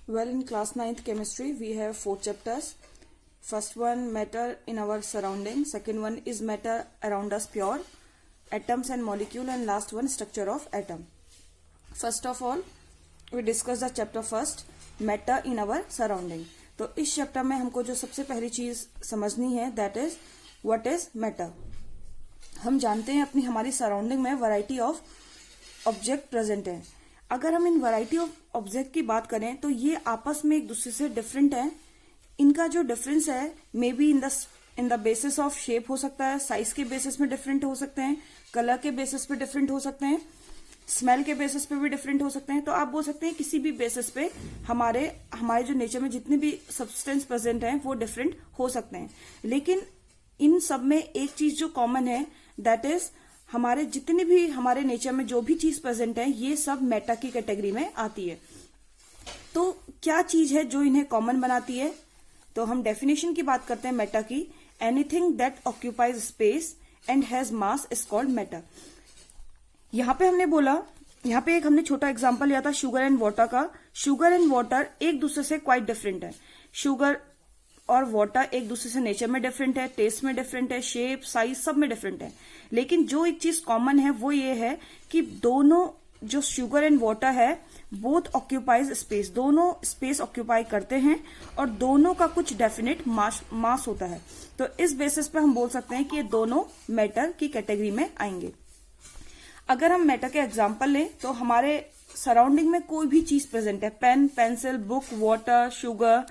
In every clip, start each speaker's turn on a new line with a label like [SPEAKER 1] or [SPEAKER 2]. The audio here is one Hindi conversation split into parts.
[SPEAKER 1] Well, in class 9th chemistry, we have 4 chapters. First one, matter in our surroundings. Second one is matter around us pure, atoms and molecule, and last one, structure of atom. First of all, we discuss the chapter first, matter in our surrounding. तो इस चैप्टर में हमको जो सबसे पहली चीज समझनी है that is what is matter. हम जानते हैं अपनी हमारी सराउंडिंग में वैरायटी ऑफ ऑब्जेक्ट प्रेजेंट है. अगर हम इन वैरायटी ऑफ ऑब्जेक्ट की बात करें तो ये आपस में एक दूसरे से डिफरेंट है. इनका जो डिफरेंस है may be in the basis of shape हो सकता है, साइज के बेसिस में डिफरेंट हो सकते हैं, कलर के बेसिस पे डिफरेंट हो सकते हैं, स्मेल के बेसिस पे भी डिफरेंट हो सकते हैं. तो आप बोल सकते हैं किसी भी बेसिस पे हमारे जो नेचर में जितने भी सब्सटेंस प्रेजेंट हैं वो डिफरेंट हो सकते हैं. लेकिन इन सब में एक चीज जो कॉमन है दैट इज हमारे जितने भी हमारे नेचर में जो भी चीज प्रेजेंट है ये सब मैटर की कैटेगरी में आती है. तो क्या चीज है जो इन्हें कॉमन बनाती है? तो हम डेफिनेशन की बात करते हैं मैटर की. Anything that occupies space and has mass is called matter. यहाँ पे हमने छोटा एग्जांपल लिया था शुगर एंड वाटर का. शुगर एंड वाटर एक दूसरे से क्वाइट डिफरेंट है. शुगर और वाटर एक दूसरे से नेचर में डिफरेंट है, टेस्ट में डिफरेंट है, शेप साइज सब में डिफरेंट है. लेकिन जो एक चीज कॉमन है वो ये है कि दोनों जो शुगर एंड वाटर है बोथ ऑक्यूपाइज स्पेस, दोनों स्पेस ऑक्यूपाई करते हैं और दोनों का कुछ डेफिनेट मास होता है. तो इस बेसिस पे हम बोल सकते हैं कि ये दोनों मैटर की कैटेगरी में आएंगे. अगर हम मैटर के एग्जाम्पल लें तो हमारे सराउंडिंग में कोई भी चीज प्रेजेंट है, pen, pencil, book, water, sugar,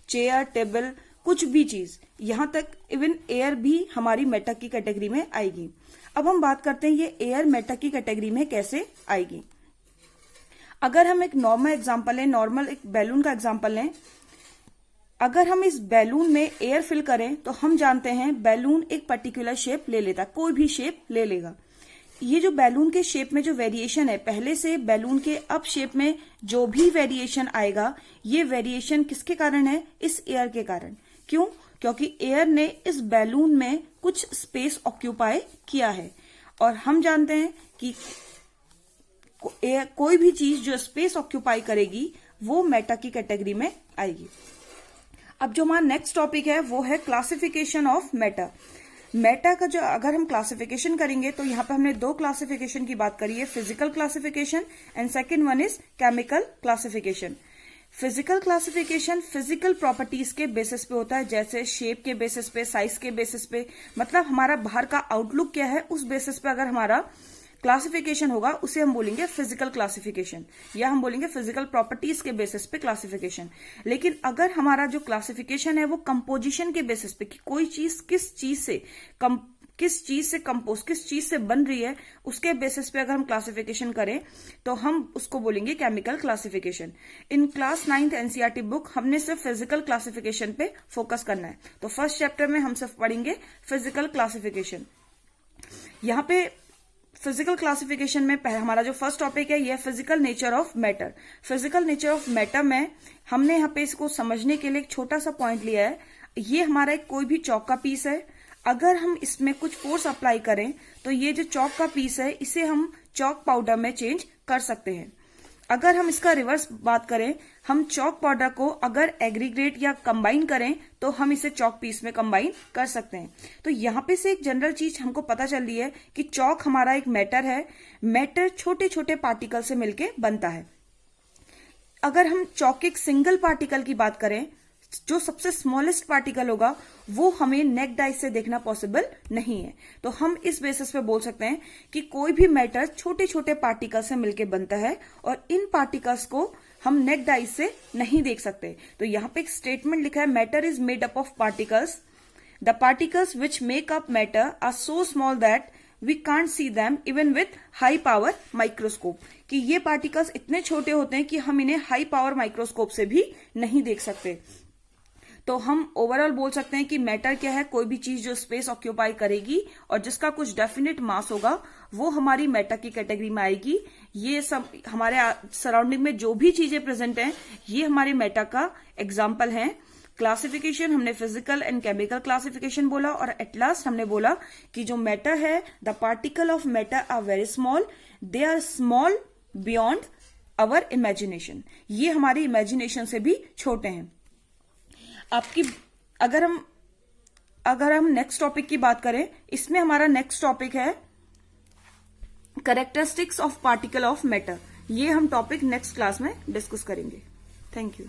[SPEAKER 1] chair, table, कुछ भी चीज, यहां तक इवन एयर भी हमारी मैटर की कैटेगरी में आएगी. अब हम बात करते हैं ये एयर मैटर की कैटेगरी में कैसे आएगी. अगर हम एक नॉर्मल एग्जांपल लें, नॉर्मल एक बैलून का एग्जांपल लें. अगर हम इस बैलून में एयर फिल करें तो हम जानते हैं बैलून एक पर्टिकुलर शेप ले लेता, कोई भी शेप ले लेगा. ये जो बैलून के शेप में जो वेरिएशन है, पहले से बैलून के अब शेप में जो भी वेरिएशन आएगा ये वेरिएशन किसके कारण है? इस एयर के कारण. क्यों? क्योंकि एयर ने इस बैलून में कुछ स्पेस ऑक्यूपाई किया है और हम जानते हैं कि कोई भी चीज जो स्पेस ऑक्यूपाई करेगी वो मैटर की कैटेगरी में आएगी. अब जो हमारा नेक्स्ट टॉपिक है वो है क्लासिफिकेशन ऑफ मैटर. मैटर का जो अगर हम क्लासिफिकेशन करेंगे तो यहाँ पे हमने दो क्लासिफिकेशन की बात करी है, physical classification and second one is chemical classification. Physical classification physical properties के बेसिस पे होता है, जैसे शेप के बेसिस पे, साइज के बेसिस पे, मतलब हमारा बाहर का आउटलुक क्या है उस बेसिस पे अगर हमारा क्लासिफिकेशन होगा उसे हम बोलेंगे फिजिकल क्लासिफिकेशन, या हम बोलेंगे फिजिकल प्रॉपर्टीज के बेसिस पे क्लासिफिकेशन. लेकिन अगर हमारा जो क्लासिफिकेशन है वो कंपोजिशन के बेसिस पे कि कोई चीज किस चीज से कंपोज, किस चीज से बन रही है, उसके बेसिस पे अगर हम क्लासिफिकेशन करें तो हम उसको बोलेंगे chemical classification. In class 9th NCERT book हमने सिर्फ फिजिकल क्लासिफिकेशन पे फोकस करना है. तो फर्स्ट चैप्टर में हम सिर्फ पढ़ेंगे फिजिकल क्लासिफिकेशन. यहाँ पे फिजिकल क्लासिफिकेशन में हमारा जो फर्स्ट टॉपिक है ये physical nature of matter. Physical nature of matter में हमने यहाँ पे इसको समझने के लिए एक छोटा सा पॉइंट लिया है. ये हमारा एक कोई भी चौक का पीस है. अगर हम इसमें कुछ फोर्स अप्लाई करें तो ये जो चौक का पीस है इसे हम चौक पाउडर में चेंज कर सकते हैं. अगर हम इसका रिवर्स बात करें, हम चौक पाउडर को अगर एग्रीगेट या कंबाइन करें तो हम इसे चौक पीस में कंबाइन कर सकते हैं. तो यहाँ पे से एक जनरल चीज हमको पता चल रही है कि चौक हमारा एक मैटर है. मैटर छोटे छोटे पार्टिकल से मिलके बनता है. अगर हम चौक के एक सिंगल पार्टिकल की बात करें, जो सबसे स्मॉलेस्ट पार्टिकल होगा वो हमें नेक्ड आई से देखना पॉसिबल नहीं है. तो हम इस बेसिस पे बोल सकते हैं कि कोई भी मैटर छोटे छोटे पार्टिकल से मिलकर बनता है और इन पार्टिकल्स को हम नेक्ड आई से नहीं देख सकते. तो यहाँ पे एक स्टेटमेंट लिखा है, matter is made up of particles. The particles which make up matter are so small that we can't see them even with high power microscope. कि ये पार्टिकल्स इतने छोटे होते हैं कि हम इन्हें हाई पावर माइक्रोस्कोप से भी नहीं देख सकते. तो हम ओवरऑल बोल सकते हैं कि मैटर क्या है? कोई भी चीज जो स्पेस ऑक्यूपाई करेगी और जिसका कुछ डेफिनेट मास होगा वो हमारी मैटर की कैटेगरी में आएगी. ये सब हमारे सराउंडिंग में जो भी चीजें प्रेजेंट हैं ये हमारे मैटर का एग्जाम्पल हैं. क्लासिफिकेशन हमने फिजिकल एंड केमिकल क्लासिफिकेशन बोला और एट लास्ट हमने बोला कि जो मैटर है, the particle of matter are very small, they are small beyond our imagination, ये हमारी इमेजिनेशन से भी छोटे हैं। आपकी अगर हम नेक्स्ट टॉपिक की बात करें, इसमें हमारा नेक्स्ट टॉपिक है characteristics of particle of matter. ये हम टॉपिक नेक्स्ट क्लास में डिस्कस करेंगे। Thank you.